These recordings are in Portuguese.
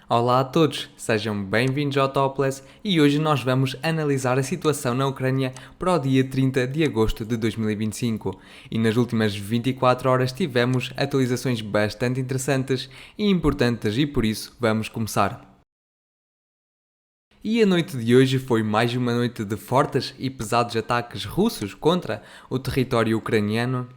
Olá a todos, sejam bem-vindos ao Topless e hoje nós vamos analisar a situação na Ucrânia para o dia 30 de agosto de 2025 e nas últimas 24 horas tivemos atualizações bastante interessantes e importantes e por isso vamos começar. E a noite de hoje foi mais uma noite de fortes e pesados ataques russos contra o território ucraniano.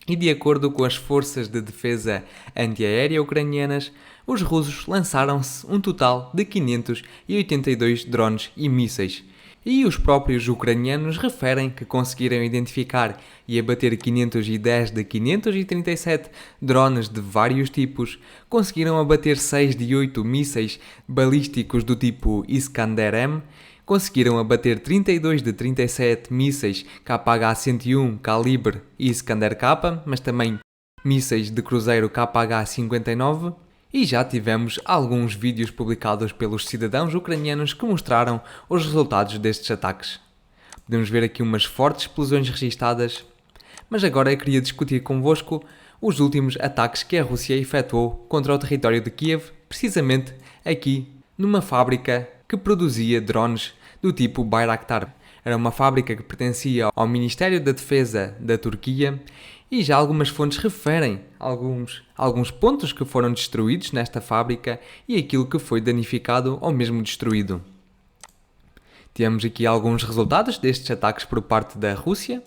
E de acordo com as forças de defesa antiaérea ucranianas, os russos lançaram-se um total de 582 drones e mísseis. E os próprios ucranianos referem que conseguiram identificar e abater 510 de 537 drones de vários tipos, conseguiram abater 6 de 8 mísseis balísticos do tipo Iskander-M, conseguiram abater 32 de 37 mísseis KH-101 calibre Iskander-K, mas também mísseis de cruzeiro KH-59, e já tivemos alguns vídeos publicados pelos cidadãos ucranianos que mostraram os resultados destes ataques. Podemos ver aqui umas fortes explosões registadas, mas agora eu queria discutir convosco os últimos ataques que a Rússia efetuou contra o território de Kiev, precisamente aqui numa fábrica que produzia drones do tipo Bayraktar. Era uma fábrica que pertencia ao Ministério da Defesa da Turquia e já algumas fontes referem alguns pontos que foram destruídos nesta fábrica e aquilo que foi danificado ou mesmo destruído. Temos aqui alguns resultados destes ataques por parte da Rússia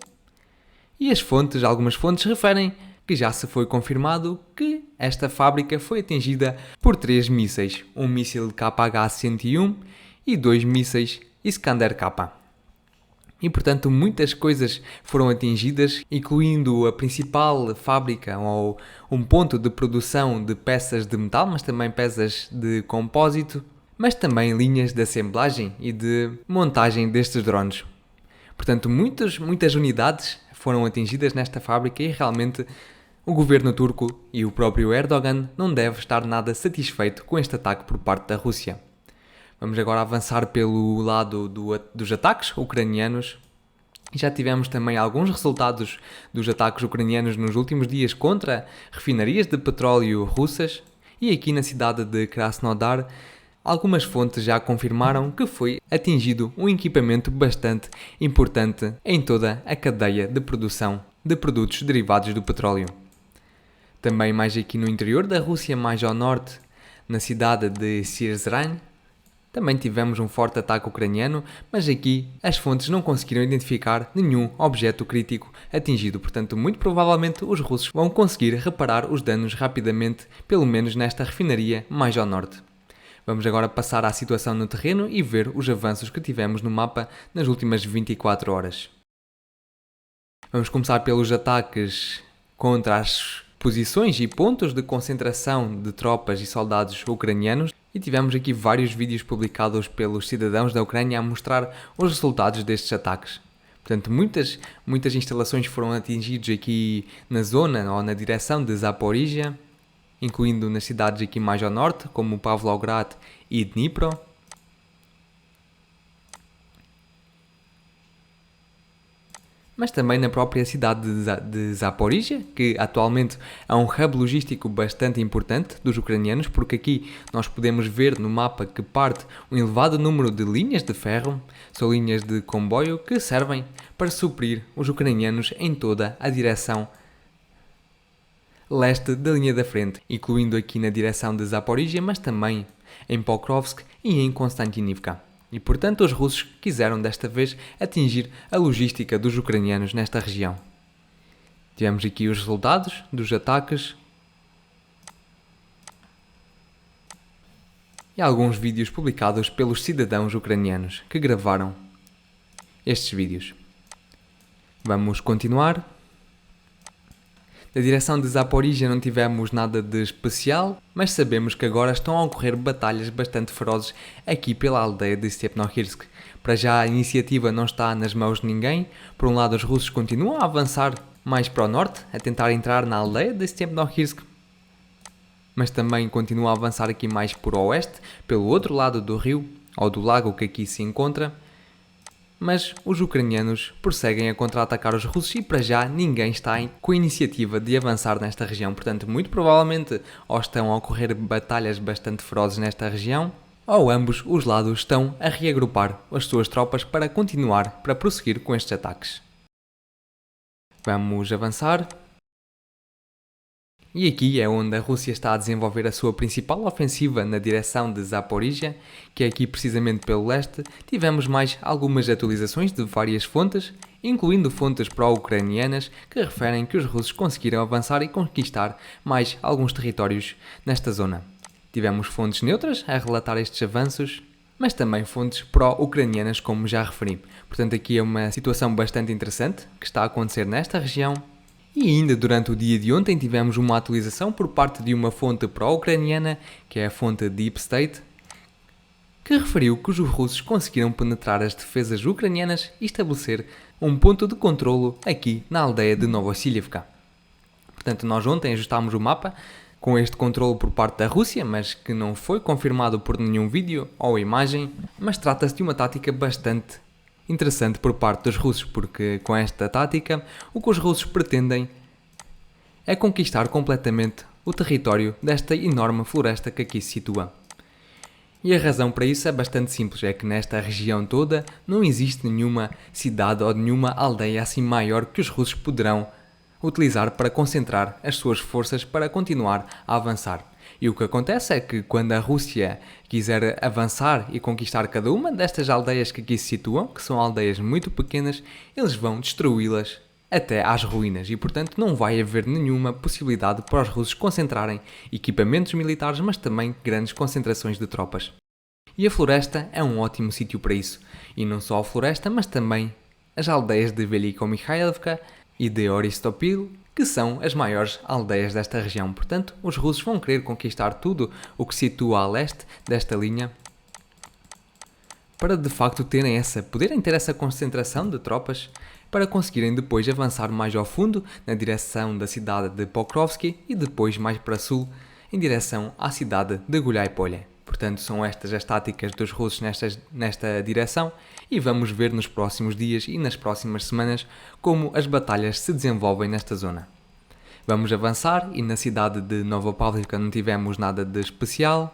e algumas fontes referem que já se foi confirmado que esta fábrica foi atingida por 3 mísseis, um míssil KH-101 e 2 mísseis Iskander-K. E portanto muitas coisas foram atingidas, incluindo a principal fábrica ou um ponto de produção de peças de metal, mas também peças de compósito, mas também linhas de assemblagem e de montagem destes drones. Portanto muitas unidades foram atingidas nesta fábrica e realmente o governo turco e o próprio Erdogan não deve estar nada satisfeito com este ataque por parte da Rússia. Vamos agora avançar pelo lado dos ataques ucranianos. Já tivemos também alguns resultados dos ataques ucranianos nos últimos dias contra refinarias de petróleo russas e aqui na cidade de Krasnodar algumas fontes já confirmaram que foi atingido um equipamento bastante importante em toda a cadeia de produção de produtos derivados do petróleo. Também mais aqui no interior da Rússia, mais ao norte, na cidade de Syzran, também tivemos um forte ataque ucraniano, mas aqui as fontes não conseguiram identificar nenhum objeto crítico atingido, portanto muito provavelmente os russos vão conseguir reparar os danos rapidamente, pelo menos nesta refinaria mais ao norte. Vamos agora passar à situação no terreno e ver os avanços que tivemos no mapa nas últimas 24 horas. Vamos começar pelos ataques contra as posições e pontos de concentração de tropas e soldados ucranianos e tivemos aqui vários vídeos publicados pelos cidadãos da Ucrânia a mostrar os resultados destes ataques. Portanto, muitas instalações foram atingidas aqui na zona ou na direção de Zaporizhia, incluindo nas cidades aqui mais ao norte, como Pavlograd e Dnipro. Mas também na própria cidade de Zaporizhia, que atualmente é um hub logístico bastante importante dos ucranianos, porque aqui nós podemos ver no mapa que parte um elevado número de linhas de ferro, são linhas de comboio que servem para suprir os ucranianos em toda a direção leste da linha da frente, incluindo aqui na direção de Zaporizhia, mas também em Pokrovsk e em Konstantinivka. E portanto os russos quiseram desta vez atingir a logística dos ucranianos nesta região. Tivemos aqui os resultados dos ataques e alguns vídeos publicados pelos cidadãos ucranianos que gravaram estes vídeos. Vamos continuar. Da direção de Zaporizhia não tivemos nada de especial, mas sabemos que agora estão a ocorrer batalhas bastante ferozes aqui pela aldeia de Stepnohirsk. Para já a iniciativa não está nas mãos de ninguém. Por um lado os russos continuam a avançar mais para o norte, a tentar entrar na aldeia de Stepnohirsk, mas também continuam a avançar aqui mais por oeste, pelo outro lado do rio, ou do lago que aqui se encontra. mas os ucranianos prosseguem a contra-atacar os russos e para já ninguém está com a iniciativa de avançar nesta região. Portanto, muito provavelmente ou estão a ocorrer batalhas bastante ferozes nesta região, ou ambos os lados estão a reagrupar as suas tropas para continuar, para prosseguir com estes ataques. Vamos avançar. E aqui é onde a Rússia está a desenvolver a sua principal ofensiva na direção de Zaporizhia, que é aqui precisamente pelo leste. Tivemos mais algumas atualizações de várias fontes, incluindo fontes pró-ucranianas que referem que os russos conseguiram avançar e conquistar mais alguns territórios nesta zona. Tivemos fontes neutras a relatar estes avanços, mas também fontes pró-ucranianas, como já referi. Portanto, aqui é uma situação bastante interessante que está a acontecer nesta região. E ainda durante o dia de ontem tivemos uma atualização por parte de uma fonte pró-ucraniana, que é a fonte Deep State, que referiu que os russos conseguiram penetrar as defesas ucranianas e estabelecer um ponto de controlo aqui na aldeia de Novossilivka. Portanto, nós ontem ajustámos o mapa com este controlo por parte da Rússia, mas que não foi confirmado por nenhum vídeo ou imagem, mas trata-se de uma tática bastante interessante por parte dos russos, porque com esta tática o que os russos pretendem é conquistar completamente o território desta enorme floresta que aqui se situa. E a razão para isso é bastante simples, é que nesta região toda não existe nenhuma cidade ou nenhuma aldeia assim maior que os russos poderão utilizar para concentrar as suas forças para continuar a avançar. E o que acontece é que quando a Rússia quiser avançar e conquistar cada uma destas aldeias que aqui se situam, que são aldeias muito pequenas, eles vão destruí-las até às ruínas e, portanto, não vai haver nenhuma possibilidade para os russos concentrarem equipamentos militares, mas também grandes concentrações de tropas. E a floresta é um ótimo sítio para isso. E não só a floresta, mas também as aldeias de Veliko-Mikhailivka e de Oristopil, que são as maiores aldeias desta região. Portanto, os russos vão querer conquistar tudo o que se situa a leste desta linha para de facto poderem ter essa concentração de tropas para conseguirem depois avançar mais ao fundo na direção da cidade de Pokrovsky e depois mais para sul em direção à cidade de Guliai-Polye. Portanto, são estas as táticas dos russos nesta direção e vamos ver nos próximos dias e nas próximas semanas como as batalhas se desenvolvem nesta zona. Vamos avançar e na cidade de Novopavlivka não tivemos nada de especial.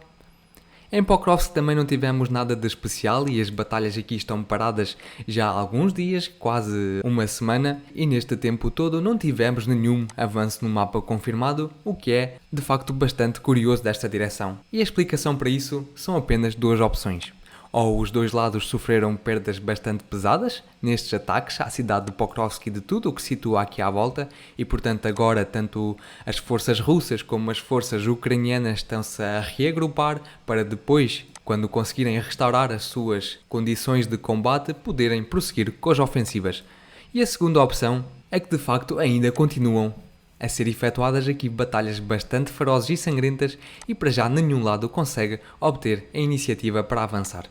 Em Pokrovsk também não tivemos nada de especial e as batalhas aqui estão paradas já há alguns dias, quase uma semana, e neste tempo todo não tivemos nenhum avanço no mapa confirmado, o que é de facto bastante curioso desta direção. E a explicação para isso são apenas duas opções. Ou os dois lados sofreram perdas bastante pesadas nestes ataques à cidade de Pokrovsk e de tudo o que se situa aqui à volta e, portanto, agora tanto as forças russas como as forças ucranianas estão-se a reagrupar para depois, quando conseguirem restaurar as suas condições de combate, poderem prosseguir com as ofensivas. E a segunda opção é que, de facto, ainda continuam a ser efetuadas aqui batalhas bastante ferozes e sangrentas e para já nenhum lado consegue obter a iniciativa para avançar.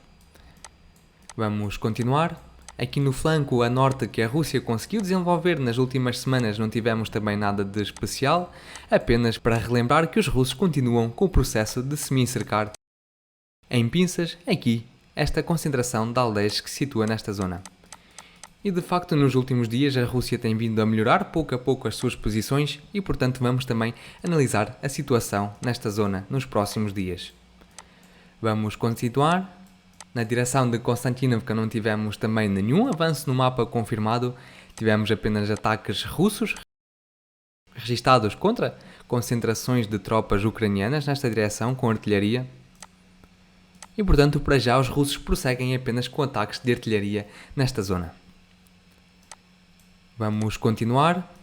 Vamos continuar. Aqui no flanco a norte que a Rússia conseguiu desenvolver nas últimas semanas não tivemos também nada de especial, apenas para relembrar que os russos continuam com o processo de semi-cercar em pinças aqui esta concentração de aldeias que se situa nesta zona. E de facto nos últimos dias a Rússia tem vindo a melhorar pouco a pouco as suas posições e portanto vamos também analisar a situação nesta zona nos próximos dias. Vamos continuar. Na direção de Konstantinovka não tivemos também nenhum avanço no mapa confirmado, tivemos apenas ataques russos registados contra concentrações de tropas ucranianas nesta direção com artilharia. E portanto para já os russos prosseguem apenas com ataques de artilharia nesta zona. Vamos continuar.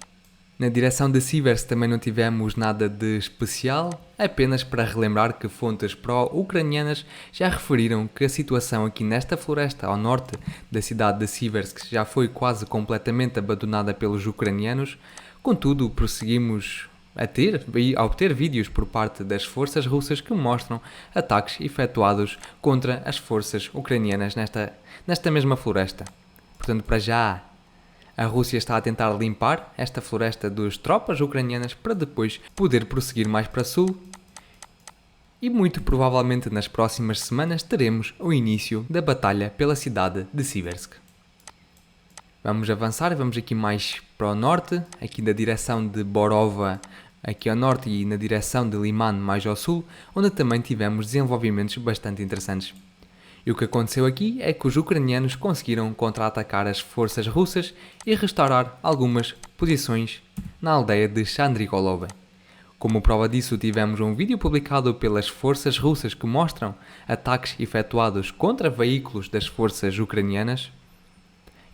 Na direção de Siversk também não tivemos nada de especial, apenas para relembrar que fontes pró-ucranianas já referiram que a situação aqui nesta floresta ao norte da cidade de Siversk já foi quase completamente abandonada pelos ucranianos, contudo prosseguimos a obter vídeos por parte das forças russas que mostram ataques efetuados contra as forças ucranianas nesta mesma floresta. Portanto, para já a Rússia está a tentar limpar esta floresta das tropas ucranianas para depois poder prosseguir mais para sul e muito provavelmente nas próximas semanas teremos o início da batalha pela cidade de Siversk. Vamos avançar, vamos aqui mais para o norte, aqui da direção de Borova, aqui ao norte, e na direção de Liman mais ao sul, onde também tivemos desenvolvimentos bastante interessantes. E o que aconteceu aqui é que os ucranianos conseguiram contra-atacar as forças russas e restaurar algumas posições na aldeia de Chandrigolova. Como prova disso, tivemos um vídeo publicado pelas forças russas que mostram ataques efetuados contra veículos das forças ucranianas.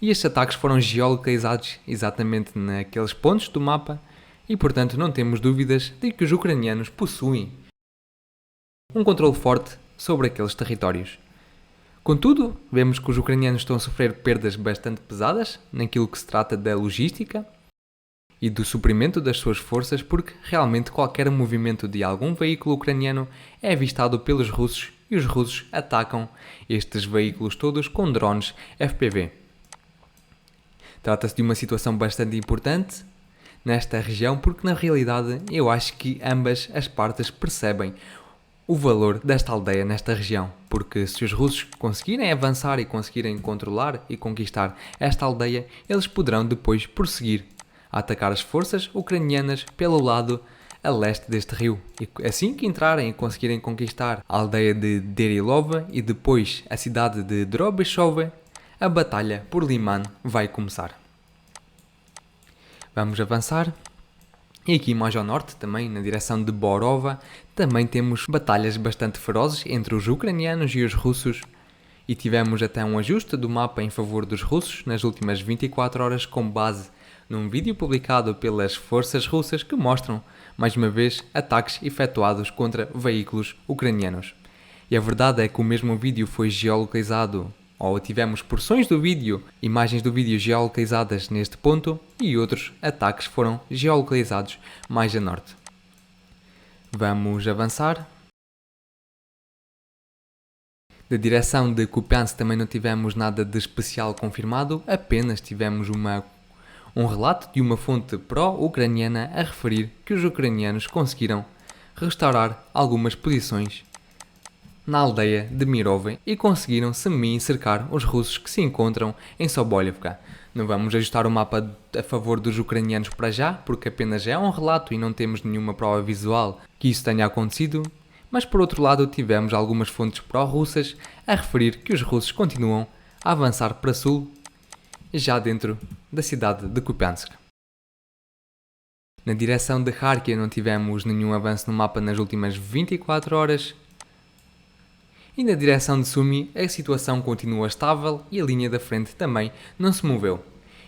E estes ataques foram geolocalizados exatamente naqueles pontos do mapa e, portanto, não temos dúvidas de que os ucranianos possuem um controle forte sobre aqueles territórios. Contudo, vemos que os ucranianos estão a sofrer perdas bastante pesadas naquilo que se trata da logística e do suprimento das suas forças, porque realmente qualquer movimento de algum veículo ucraniano é avistado pelos russos e os russos atacam estes veículos todos com drones FPV. Trata-se de uma situação bastante importante nesta região, porque na realidade eu acho que ambas as partes percebem o valor desta aldeia nesta região, porque se os russos conseguirem avançar e conseguirem controlar e conquistar esta aldeia, eles poderão depois prosseguir a atacar as forças ucranianas pelo lado a leste deste rio. E assim que entrarem e conseguirem conquistar a aldeia de Derilova e depois a cidade de Drobichove, a batalha por Liman vai começar. Vamos avançar. E aqui mais ao norte, também na direção de Borova, também temos batalhas bastante ferozes entre os ucranianos e os russos, e tivemos até um ajuste do mapa em favor dos russos nas últimas 24 horas, com base num vídeo publicado pelas forças russas que mostram, mais uma vez, ataques efetuados contra veículos ucranianos. E a verdade é que o mesmo vídeo foi geolocalizado, ou tivemos porções do vídeo, imagens do vídeo geolocalizadas neste ponto, e outros ataques foram geolocalizados mais a norte. Vamos avançar. Da direção de Kupiansk também não tivemos nada de especial confirmado, apenas tivemos um relato de uma fonte pró-ucraniana a referir que os ucranianos conseguiram restaurar algumas posições na aldeia de Mirove e conseguiram semi-cercar os russos que se encontram em Sobolyivka. Não vamos ajustar o mapa a favor dos ucranianos para já, porque apenas é um relato e não temos nenhuma prova visual que isso tenha acontecido, mas por outro lado tivemos algumas fontes pró-russas a referir que os russos continuam a avançar para sul, já dentro da cidade de Kupiansk. Na direção de Kharkiv não tivemos nenhum avanço no mapa nas últimas 24 horas, e na direção de Sumy a situação continua estável e a linha da frente também não se moveu.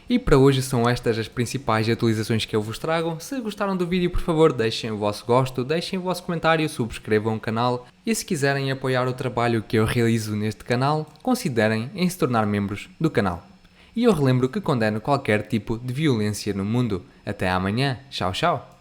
E para hoje são estas as principais atualizações que eu vos trago. Se gostaram do vídeo, por favor, deixem o vosso gosto, deixem o vosso comentário, subscrevam o canal e se quiserem apoiar o trabalho que eu realizo neste canal, considerem em se tornar membros do canal. E eu relembro que condeno qualquer tipo de violência no mundo. Até amanhã. Tchau, tchau.